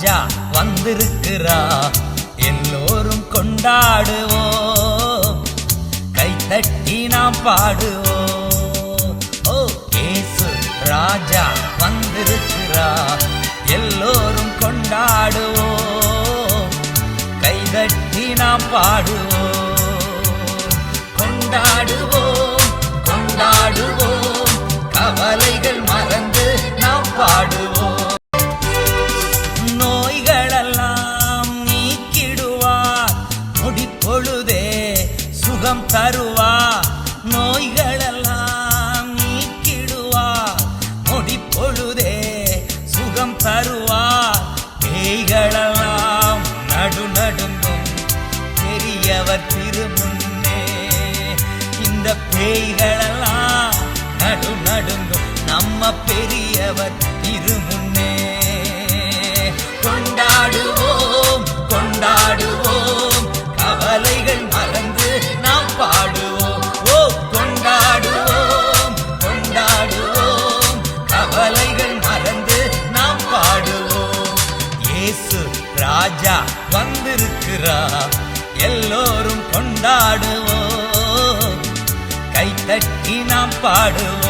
ராஜா வந்திருக்கிறா, எல்லோரும் கொண்டாடுவோம், கைத்தட்டி நாம் பாடுவோம். ஓ இயேசு ராஜா வந்திருக்கிறா, எல்லோரும் கொண்டாடுவோம், கைதட்டி நாம் பாடுவோம். கொண்டாடுவோம் கொண்டாடுவோம், கவலைகள் மறந்து நாம் பாடுவோம். நோய்களெல்லாம் நீக்கிடுவார், நொடிப்பொழுதே சுகம் தருவார். நோய்களெல்லாம் நீக்கிடுவார், நொடிப்பொழுதே சுகம் தருவார். பேய்களெல்லாம் நடுநடுங்கும் பெரியவர் திருமுன்னே, இந்த பேய்களெல்லாம் நடுநடுங்கும் நம்ம பெரியவர் திருமுன்னே. கொண்டாடுவோம் கொண்டாடுவோம், கவலைகள் மறந்து நாம் பாடுவோம். ஓ கொண்டாடுவோம் கொண்டாடுவோம், கவலைகள் மறந்து நாம் பாடுவோம். இயேசு ராஜா வந்திருக்கிறார், எல்லோரும் கொண்டாடுவோம், கைத்தட்டி நாம் பாடுவோம்.